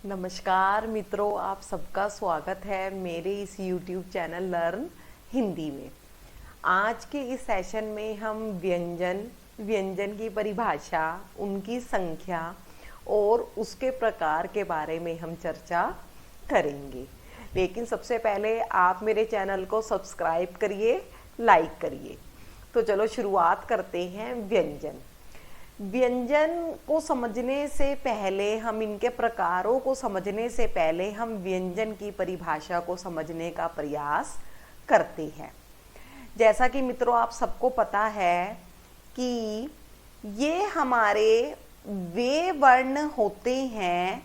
नमस्कार मित्रों, आप सबका स्वागत है मेरे इस YouTube चैनल लर्न हिंदी में। आज के इस सेशन में हम व्यंजन की परिभाषा, उनकी संख्या और उसके प्रकार के बारे में हम चर्चा करेंगे। लेकिन सबसे पहले आप मेरे चैनल को सब्सक्राइब करिए, लाइक करिए। तो चलो शुरुआत करते हैं। व्यंजन को समझने से पहले, हम इनके प्रकारों को समझने से पहले हम व्यंजन की परिभाषा को समझने का प्रयास करते हैं। जैसा कि मित्रों आप सबको पता है कि ये हमारे वे वर्ण होते हैं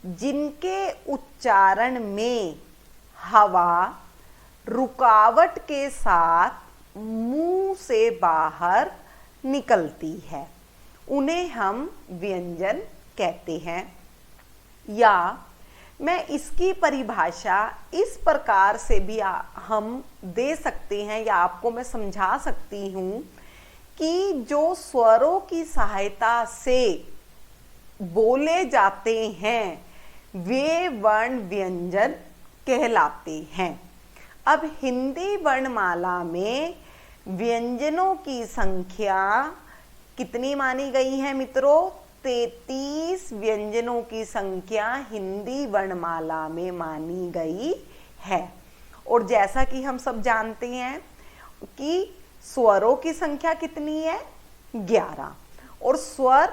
जिनके उच्चारण में हवा रुकावट के साथ मुंह से बाहर निकलती है, उन्हें हम व्यंजन कहते हैं। या मैं इसकी परिभाषा इस प्रकार से भी हम दे सकते हैं, या आपको मैं समझा सकती हूँ कि जो स्वरों की सहायता से बोले जाते हैं वे वर्ण व्यंजन कहलाते हैं। अब हिंदी वर्णमाला में व्यंजनों की संख्या कितनी मानी गई है मित्रों? 33 व्यंजनों की संख्या हिंदी वर्णमाला में मानी गई है। और जैसा कि हम सब जानते हैं कि स्वरों की संख्या कितनी है? 11। और स्वर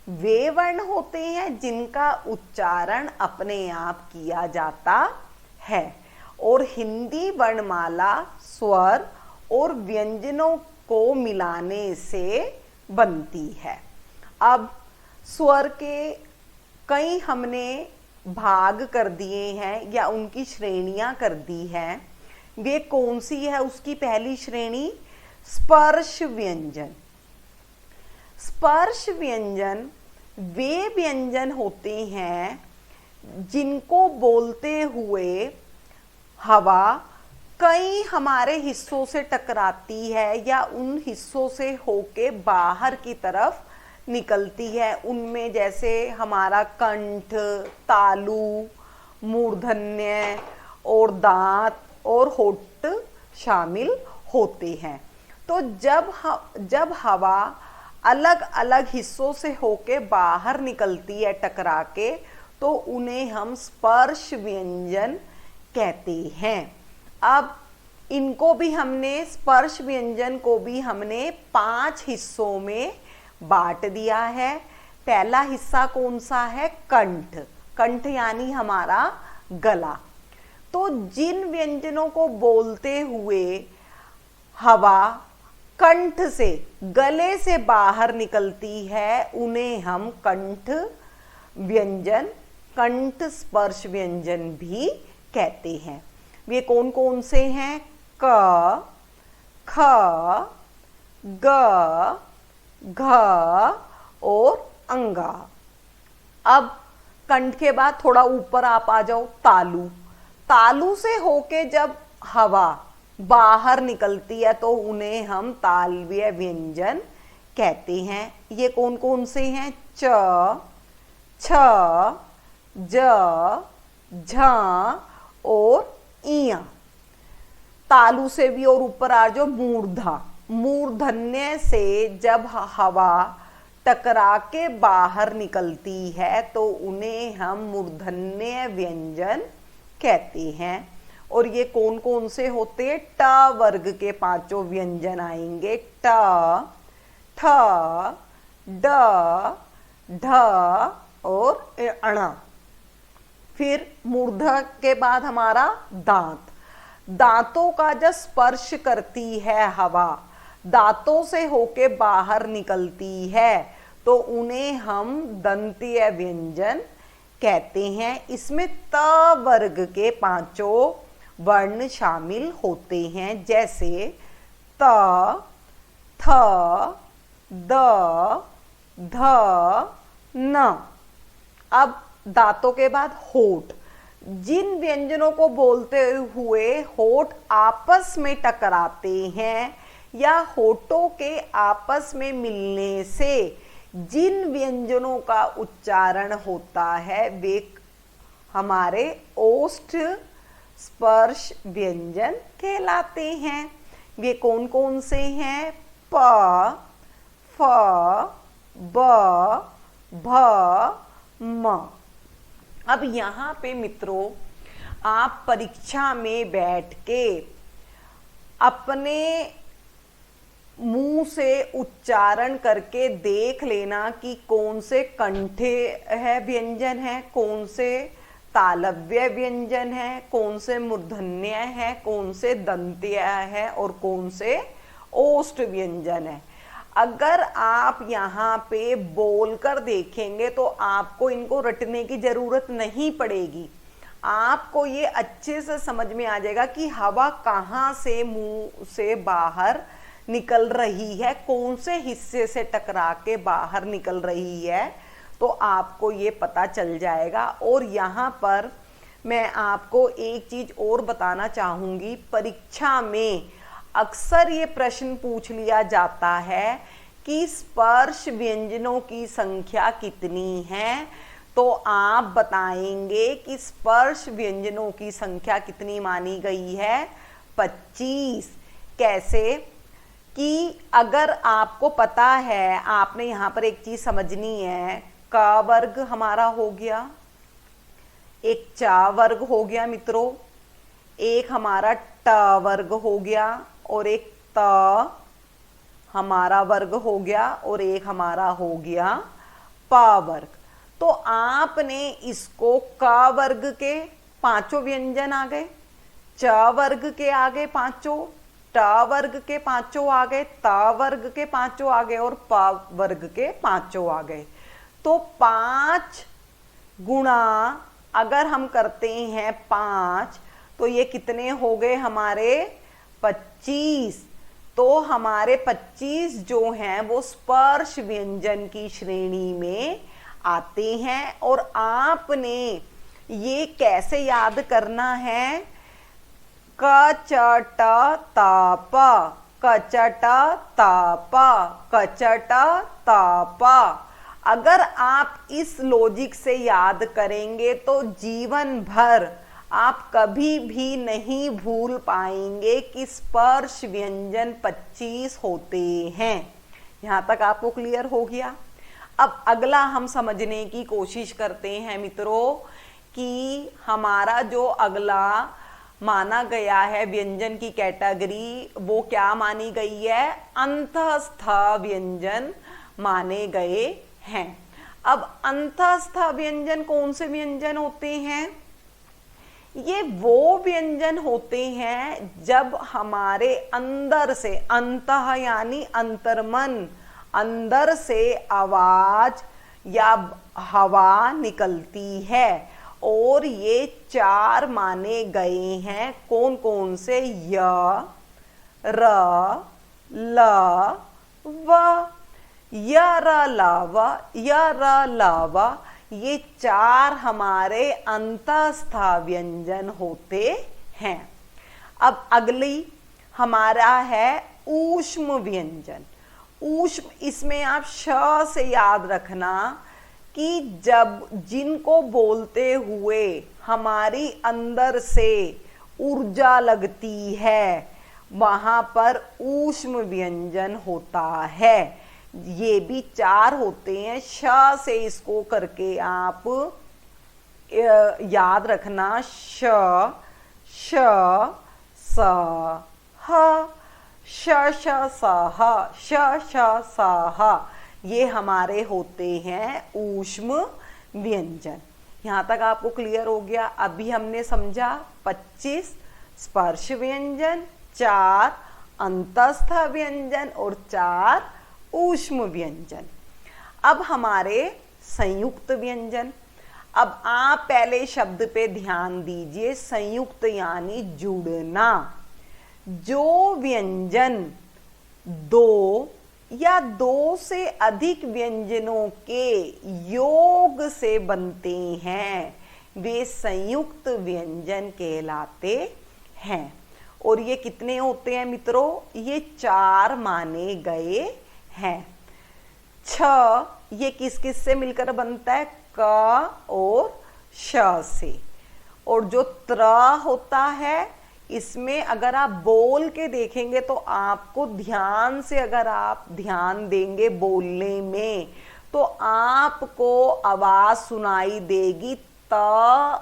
वे वर्ण होते हैं जिनका उच्चारण अपने आप किया जाता है। और हिंदी वर्णमाला स्वर और व्यंजनों को मिलाने से बनती है। अब स्वर के कई हमने भाग कर दिए हैं या उनकी श्रेणियां कर दी हैं। वे कौन सी है? उसकी पहली श्रेणी स्पर्श व्यंजन। स्पर्श व्यंजन वे व्यंजन होते हैं जिनको बोलते हुए हवा कई हमारे हिस्सों से टकराती है या उन हिस्सों से होके बाहर की तरफ निकलती है। उनमें जैसे हमारा कंठ, तालु, मूर्धन्य और दांत और होठ शामिल होते हैं। तो जब हवा अलग अलग हिस्सों से होके बाहर निकलती है टकरा के, तो उन्हें हम स्पर्श व्यंजन कहते हैं। अब इनको भी हमने, स्पर्श व्यंजन को भी हमने 5 हिस्सों में बांट दिया है। पहला हिस्सा कौन सा है? कंठ। कंठ यानी हमारा गला। तो जिन व्यंजनों को बोलते हुए हवा कंठ से, गले से बाहर निकलती है, उन्हें हम कंठ व्यंजन, कंठ स्पर्श व्यंजन भी कहते हैं। वे कौन कौन से हैं? क, ख, ग, घ और अंगा। अब कंठ के बाद थोड़ा ऊपर आप आ जाओ, तालु। तालु से होके जब हवा बाहर निकलती है तो उन्हें हम तालव्य व्यंजन कहते हैं। ये कौन कौन से हैं? च, छ, ज, झ और इया। तालु से भी और ऊपर आ जाओ, मूर्धा। मूर्धन्य से जब हवा टकरा के बाहर निकलती है तो उन्हें हम मूर्धन्य व्यंजन कहते हैं। और ये कौन कौन से होते हैं? ट वर्ग के 5 व्यंजन आएंगे। ट, ठ, ड, ढ और अण। फिर मूर्धा के बाद हमारा दांत। दांतों का जब स्पर्श करती है हवा, दांतों से होके बाहर निकलती है, तो उन्हें हम दंतीय व्यंजन कहते हैं। इसमें त वर्ग के 5 वर्ण शामिल होते हैं, जैसे त, थ, द, ध, न। अब दांतों के बाद होठ। जिन व्यंजनों को बोलते हुए होठ आपस में टकराते हैं या होठों के आपस में मिलने से जिन व्यंजनों का उच्चारण होता है वे हमारे ओष्ठ स्पर्श व्यंजन कहलाते हैं। ये कौन कौन से हैं? प, फ, ब, भ, म। अब यहाँ पे मित्रों आप परीक्षा में बैठ के अपने मुंह से उच्चारण करके देख लेना कि कौन से कंठे है व्यंजन है, कौन से तालव्य व्यंजन है, कौन से मूर्धन्य है, कौन से दंत्य है और कौन से ओष्ठ व्यंजन है। अगर आप यहाँ पे बोलकर देखेंगे तो आपको इनको रटने की जरूरत नहीं पड़ेगी। आपको ये अच्छे से समझ में आ जाएगा कि हवा कहाँ से मुंह से बाहर निकल रही है, कौन से हिस्से से टकरा के बाहर निकल रही है, तो आपको ये पता चल जाएगा। और यहाँ पर मैं आपको एक चीज और बताना चाहूंगी, परीक्षा में अक्सर ये प्रश्न पूछ लिया जाता है कि स्पर्श व्यंजनों की संख्या कितनी है। तो आप बताएंगे कि स्पर्श व्यंजनों की संख्या कितनी मानी गई है? 25। कैसे कि अगर आपको पता है, आपने यहाँ पर एक चीज समझनी है, क वर्ग हमारा हो गया, एक चा वर्ग हो गया मित्रों, एक हमारा ट वर्ग हो गया और एक त हमारा वर्ग हो गया और एक हमारा हो गया प वर्ग। तो आपने इसको क वर्ग के पांचों व्यंजन आ गए, च वर्ग के आ गए पांचों, ट वर्ग के पांचों आ गए, त वर्ग के पांचों आ गए और प वर्ग के पांचों आ गए। तो 5 गुणा अगर हम करते हैं 5 तो ये कितने हो गए हमारे? 25। तो हमारे 25 जो हैं वो स्पर्श व्यंजन की श्रेणी में आते हैं। और आपने ये कैसे याद करना है? क च ट त प, क च ट त प, क च ट त प। अगर आप इस लॉजिक से याद करेंगे तो जीवन भर आप कभी भी नहीं भूल पाएंगे कि स्पर्श व्यंजन 25 होते हैं। यहां तक आपको क्लियर हो गया? अब अगला हम समझने की कोशिश करते हैं मित्रों कि हमारा जो अगला माना गया है व्यंजन की कैटेगरी, वो क्या मानी गई है? अंतःस्थ व्यंजन माने गए हैं। अब अंतःस्थ व्यंजन कौन से व्यंजन होते हैं? ये वो व्यंजन होते हैं जब हमारे अंदर से, अंतः यानी अंतर्मन, अंदर से आवाज या हवा निकलती है। और ये 4 माने गए हैं। कौन कौन से? य, र, ल, व। य, र, ल, व, य, र, ल, व, ये 4 हमारे अंतःस्थ व्यंजन होते हैं। अब अगली हमारा है ऊष्म व्यंजन। ऊष्म, इसमें आप श से याद रखना कि जब जिनको बोलते हुए हमारी अंदर से ऊर्जा लगती है वहां पर ऊष्म व्यंजन होता है। ये भी 4 होते हैं। श से इसको करके आप याद रखना, श, श, स, ह, श, श, स, ह, श, श, स, ह, ये हमारे होते हैं ऊष्म व्यंजन। यहां तक आपको क्लियर हो गया? अभी हमने समझा 25 स्पर्श व्यंजन, 4 अंतःस्थ व्यंजन और 4 ऊष्म व्यंजन। अब हमारे संयुक्त व्यंजन। अब आप पहले शब्द पे ध्यान दीजिए, संयुक्त यानी जुड़ना। जो व्यंजन 2 या 2 से अधिक व्यंजनों के योग से बनते हैं वे संयुक्त व्यंजन कहलाते हैं। और ये कितने होते हैं मित्रों? ये 4 माने गए हैं। 6 ये किस किस से मिलकर बनता है? क और श से। और जो त्र होता है, इसमें अगर आप बोल के देखेंगे तो आपको ध्यान से, अगर आप ध्यान देंगे बोलने में, तो आपको आवाज सुनाई देगी त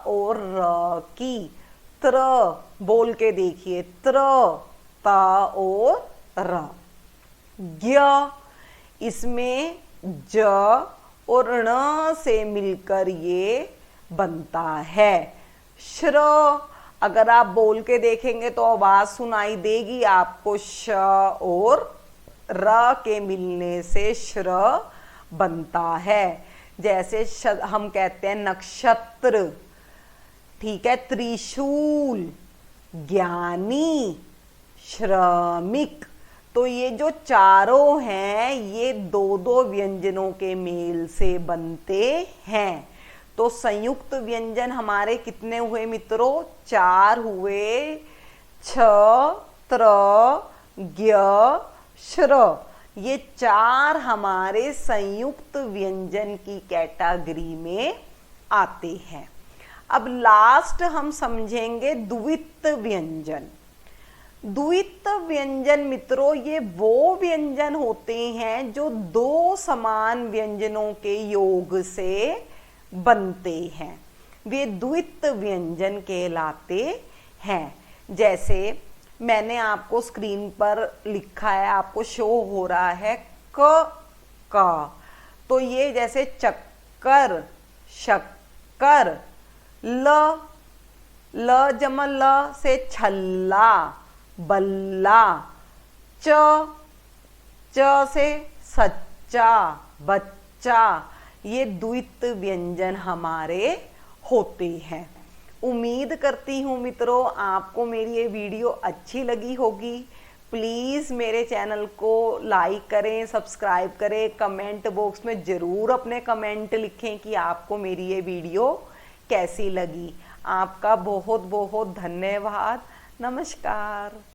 और र की। त्र बोल के देखिए, त्र, त और र। ज्ञ, इसमें ज और ण से मिलकर ये बनता है श्र। अगर आप बोल के देखेंगे तो आवाज सुनाई देगी आपको श और र के मिलने से श्र बनता है। जैसे हम कहते हैं नक्षत्र, ठीक है, त्रिशूल, ज्ञानी, श्रमिक। तो ये जो चारों हैं ये दो दो व्यंजनों के मेल से बनते हैं। तो संयुक्त व्यंजन हमारे कितने हुए मित्रों? 4 हुए, छ, त्र, ज्ञ, श्र। ये 4 हमारे संयुक्त व्यंजन की कैटेगरी में आते हैं। अब लास्ट हम समझेंगे द्वित्व व्यंजन। द्वित्व व्यंजन मित्रों ये वो व्यंजन होते हैं जो 2 समान व्यंजनों के योग से बनते हैं, वे द्वित्व व्यंजन कहलाते हैं। जैसे मैंने आपको स्क्रीन पर लिखा है, आपको शो हो रहा है क। तो ये जैसे चक्कर, शक्कर, ल जमा ल से छल्ला, बल्ला, च से सच्चा, बच्चा। ये द्वित्व व्यंजन हमारे होते हैं। उम्मीद करती हूँ मित्रों आपको मेरी ये वीडियो अच्छी लगी होगी। प्लीज़ मेरे चैनल को लाइक करें, सब्सक्राइब करें, कमेंट बॉक्स में ज़रूर अपने कमेंट लिखें कि आपको मेरी ये वीडियो कैसी लगी। आपका बहुत बहुत धन्यवाद। नमस्कार।